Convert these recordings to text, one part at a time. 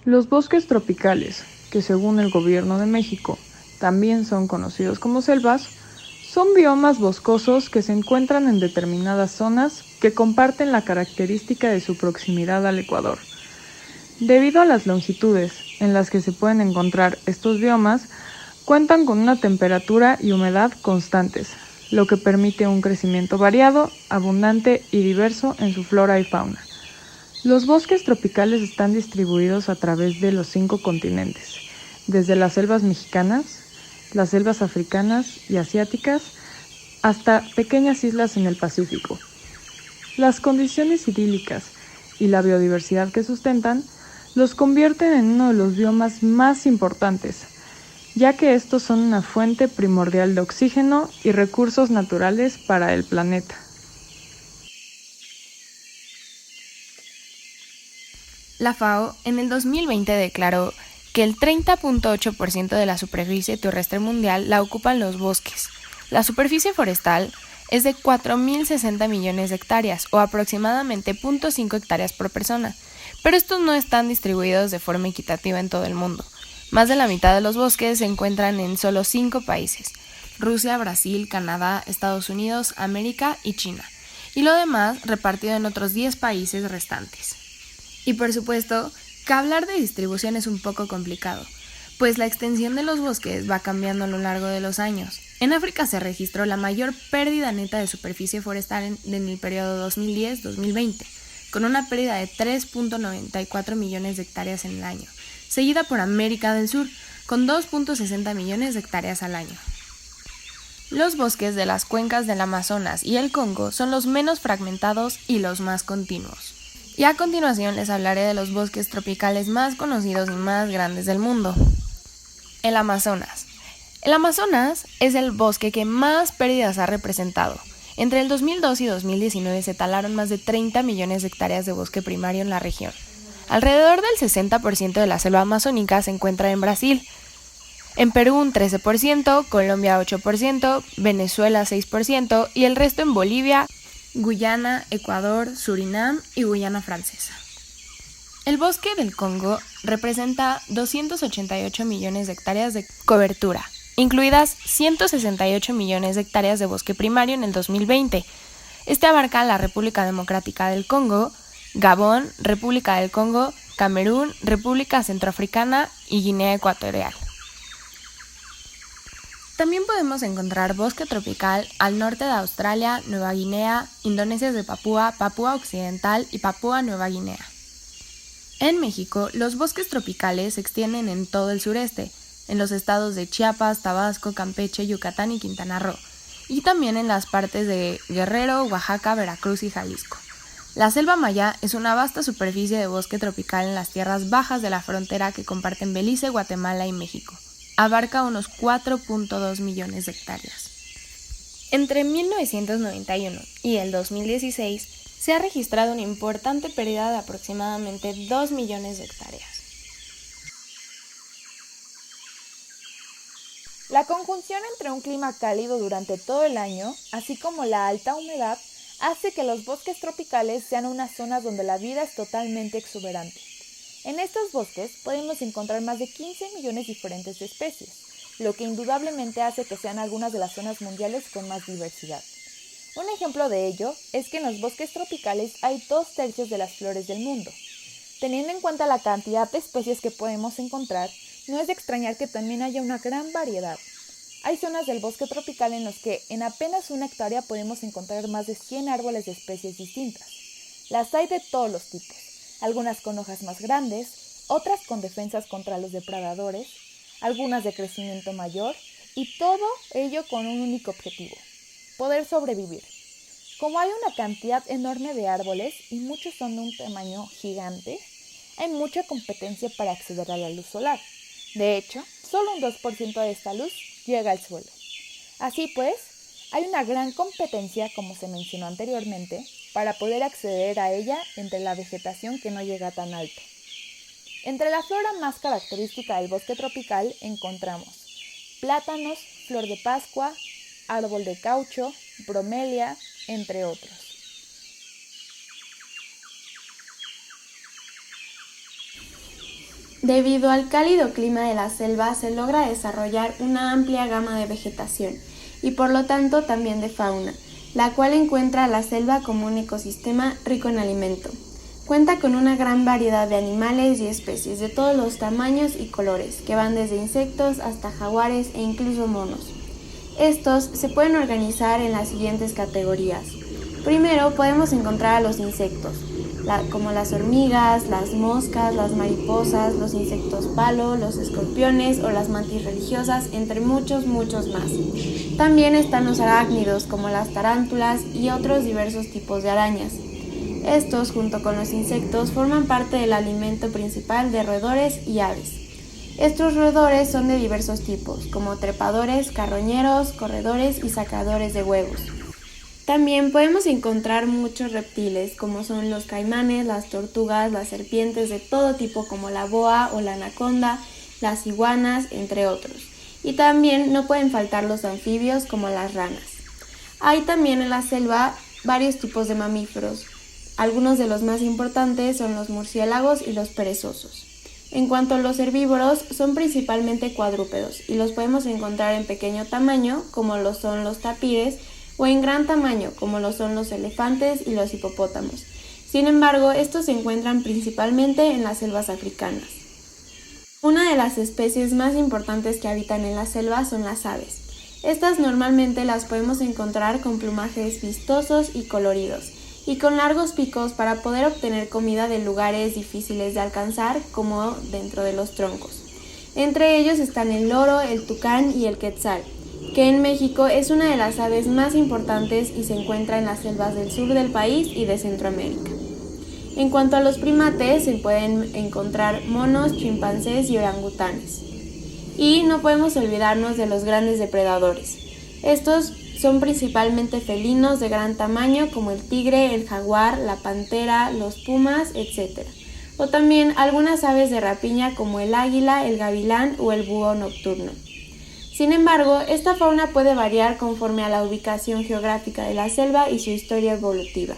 Los bosques tropicales, que según el Gobierno de México también son conocidos como selvas, son biomas boscosos que se encuentran en determinadas zonas que comparten la característica de su proximidad al Ecuador. Debido a las longitudes en las que se pueden encontrar estos biomas, cuentan con una temperatura y humedad constantes, lo que permite un crecimiento variado, abundante y diverso en su flora y fauna. Los bosques tropicales están distribuidos a través de los 5 continentes, desde las selvas mexicanas, las selvas africanas y asiáticas, hasta pequeñas islas en el Pacífico. Las condiciones idílicas y la biodiversidad que sustentan los convierten en uno de los biomas más importantes, ya que estos son una fuente primordial de oxígeno y recursos naturales para el planeta. La FAO en el 2020 declaró que el 30.8% de la superficie terrestre mundial la ocupan los bosques. La superficie forestal es de 4.060 millones de hectáreas, o aproximadamente 0.5 hectáreas por persona, pero estos no están distribuidos de forma equitativa en todo el mundo. Más de la mitad de los bosques se encuentran en solo 5 países: Rusia, Brasil, Canadá, Estados Unidos, América y China, y lo demás repartido en otros 10 países restantes. Y por supuesto, que hablar de distribución es un poco complicado, pues la extensión de los bosques va cambiando a lo largo de los años. En África se registró la mayor pérdida neta de superficie forestal en el periodo 2010-2020, con una pérdida de 3.94 millones de hectáreas en el año, seguida por América del Sur, con 2.60 millones de hectáreas al año. Los bosques de las cuencas del Amazonas y el Congo son los menos fragmentados y los más continuos. Y a continuación les hablaré de los bosques tropicales más conocidos y más grandes del mundo. El Amazonas. El Amazonas es el bosque que más pérdidas ha representado. Entre el 2002 y 2019 se talaron más de 30 millones de hectáreas de bosque primario en la región. Alrededor del 60% de la selva amazónica se encuentra en Brasil. En Perú un 13%, Colombia 8%, Venezuela 6% y el resto en Bolivia, Guyana, Ecuador, Surinam y Guyana Francesa. El bosque del Congo representa 288 millones de hectáreas de cobertura, incluidas 168 millones de hectáreas de bosque primario en el 2020. Este abarca la República Democrática del Congo, Gabón, República del Congo, Camerún, República Centroafricana y Guinea Ecuatorial. También podemos encontrar bosque tropical al norte de Australia, Nueva Guinea, Indonesia de Papúa, Papúa Occidental y Papúa Nueva Guinea. En México, los bosques tropicales se extienden en todo el sureste, en los estados de Chiapas, Tabasco, Campeche, Yucatán y Quintana Roo, y también en las partes de Guerrero, Oaxaca, Veracruz y Jalisco. La selva maya es una vasta superficie de bosque tropical en las tierras bajas de la frontera que comparten Belice, Guatemala y México. Abarca unos 4.2 millones de hectáreas. Entre 1991 y el 2016 se ha registrado una importante pérdida de aproximadamente 2 millones de hectáreas. La conjunción entre un clima cálido durante todo el año, así como la alta humedad, hace que los bosques tropicales sean unas zonas donde la vida es totalmente exuberante. En estos bosques podemos encontrar más de 15 millones diferentes de especies, lo que indudablemente hace que sean algunas de las zonas mundiales con más diversidad. Un ejemplo de ello es que en los bosques tropicales hay 2/3 de las flores del mundo. Teniendo en cuenta la cantidad de especies que podemos encontrar, no es de extrañar que también haya una gran variedad. Hay zonas del bosque tropical en los que en apenas una hectárea podemos encontrar más de 100 árboles de especies distintas. Las hay de todos los tipos, algunas con hojas más grandes, otras con defensas contra los depredadores, algunas de crecimiento mayor, y todo ello con un único objetivo: poder sobrevivir. Como hay una cantidad enorme de árboles y muchos son de un tamaño gigante, hay mucha competencia para acceder a la luz solar. De hecho, solo un 2% de esta luz llega al suelo. Así pues, hay una gran competencia, como se mencionó anteriormente, para poder acceder a ella entre la vegetación que no llega tan alto. Entre la flora más característica del bosque tropical encontramos plátanos, flor de pascua, árbol de caucho, bromelia, entre otros. Debido al cálido clima de la selva se logra desarrollar una amplia gama de vegetación y por lo tanto también de fauna, la cual encuentra a la selva como un ecosistema rico en alimento. Cuenta con una gran variedad de animales y especies de todos los tamaños y colores, que van desde insectos hasta jaguares e incluso monos. Estos se pueden organizar en las siguientes categorías. Primero podemos encontrar a los insectos, como las hormigas, las moscas, las mariposas, los insectos palo, los escorpiones o las mantis religiosas, entre muchos más. También están los arácnidos, como las tarántulas y otros diversos tipos de arañas. Estos, junto con los insectos, forman parte del alimento principal de roedores y aves. Estos roedores son de diversos tipos, como trepadores, carroñeros, corredores y sacadores de huevos. También podemos encontrar muchos reptiles, como son los caimanes, las tortugas, las serpientes de todo tipo, como la boa o la anaconda, las iguanas, entre otros. Y también no pueden faltar los anfibios, como las ranas. Hay también en la selva varios tipos de mamíferos. Algunos de los más importantes son los murciélagos y los perezosos. En cuanto a los herbívoros, son principalmente cuadrúpedos y los podemos encontrar en pequeño tamaño, como lo son los tapires, o en gran tamaño, como lo son los elefantes y los hipopótamos. Sin embargo, estos se encuentran principalmente en las selvas africanas. Una de las especies más importantes que habitan en la selva son las aves. Estas normalmente las podemos encontrar con plumajes vistosos y coloridos, y con largos picos para poder obtener comida de lugares difíciles de alcanzar, como dentro de los troncos. Entre ellos están el loro, el tucán y el quetzal, que en México es una de las aves más importantes y se encuentra en las selvas del sur del país y de Centroamérica. En cuanto a los primates, se pueden encontrar monos, chimpancés y orangutanes. Y no podemos olvidarnos de los grandes depredadores. Estos son principalmente felinos de gran tamaño, como el tigre, el jaguar, la pantera, los pumas, etc. O también algunas aves de rapiña como el águila, el gavilán o el búho nocturno. Sin embargo, esta fauna puede variar conforme a la ubicación geográfica de la selva y su historia evolutiva.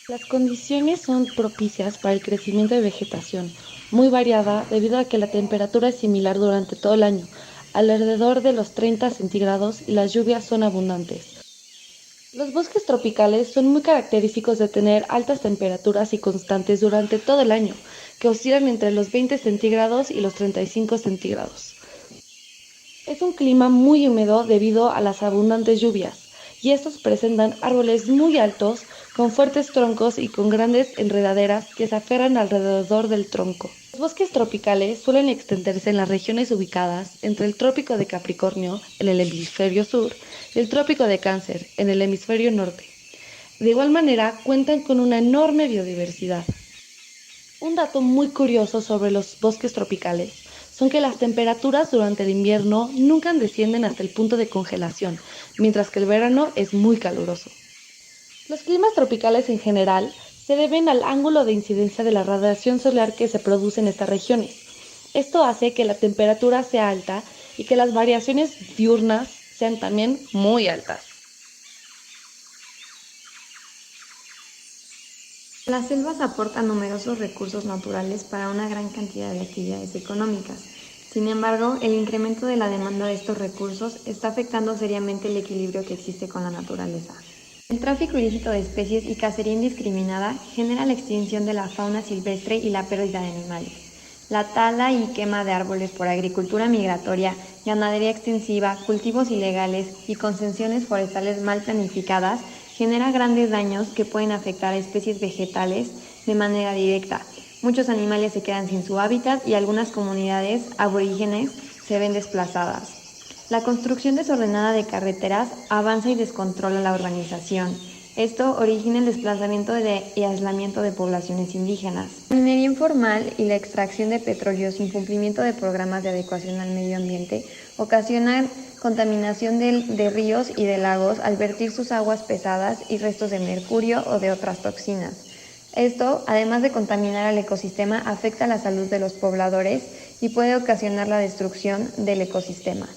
Las condiciones son propicias para el crecimiento de vegetación, muy variada debido a que la temperatura es similar durante todo el año, alrededor de los 30 centígrados, y las lluvias son abundantes. Los bosques tropicales son muy característicos de tener altas temperaturas y constantes durante todo el año, que oscilan entre los 20 centígrados y los 35 centígrados. Es un clima muy húmedo debido a las abundantes lluvias, y estos presentan árboles muy altos, con fuertes troncos y con grandes enredaderas que se aferran alrededor del tronco. Los bosques tropicales suelen extenderse en las regiones ubicadas entre el Trópico de Capricornio, en el hemisferio sur, y el Trópico de Cáncer, en el hemisferio norte. De igual manera, cuentan con una enorme biodiversidad. Un dato muy curioso sobre los bosques tropicales son que las temperaturas durante el invierno nunca descienden hasta el punto de congelación, mientras que el verano es muy caluroso. Los climas tropicales en general se deben al ángulo de incidencia de la radiación solar que se produce en estas regiones. Esto hace que la temperatura sea alta y que las variaciones diurnas sean también muy altas. Las selvas aportan numerosos recursos naturales para una gran cantidad de actividades económicas. Sin embargo, el incremento de la demanda de estos recursos está afectando seriamente el equilibrio que existe con la naturaleza. El tráfico ilícito de especies y cacería indiscriminada genera la extinción de la fauna silvestre y la pérdida de animales. La tala y quema de árboles por agricultura migratoria, ganadería extensiva, cultivos ilegales y concesiones forestales mal planificadas genera grandes daños que pueden afectar a especies vegetales de manera directa. Muchos animales se quedan sin su hábitat y algunas comunidades aborígenes se ven desplazadas. La construcción desordenada de carreteras avanza y descontrola la urbanización. Esto origina el desplazamiento y aislamiento de poblaciones indígenas. La minería informal y la extracción de petróleo sin cumplimiento de programas de adecuación al medio ambiente ocasionan contaminación de ríos y de lagos al vertir sus aguas pesadas y restos de mercurio o de otras toxinas. Esto, además de contaminar al ecosistema, afecta la salud de los pobladores y puede ocasionar la destrucción del ecosistema.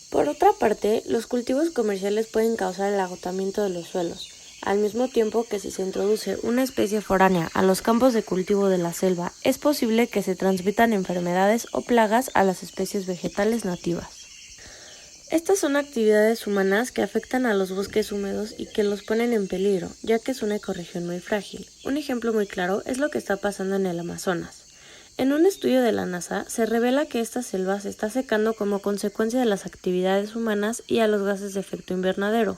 Por otra parte, los cultivos comerciales pueden causar el agotamiento de los suelos. al mismo tiempo que si se introduce una especie foránea a los campos de cultivo de la selva, es posible que se transmitan enfermedades o plagas a las especies vegetales nativas. Estas son actividades humanas que afectan a los bosques húmedos y que los ponen en peligro, ya que es una ecorregión muy frágil. Un ejemplo muy claro es lo que está pasando en el Amazonas. En un estudio de la NASA se revela que esta selva se está secando como consecuencia de las actividades humanas y a los gases de efecto invernadero.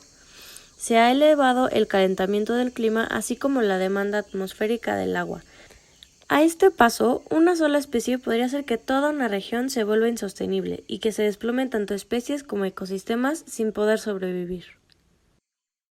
Se ha elevado el calentamiento del clima, así como la demanda atmosférica del agua. A este paso, una sola especie podría hacer que toda una región se vuelva insostenible y que se desplomen tanto especies como ecosistemas sin poder sobrevivir.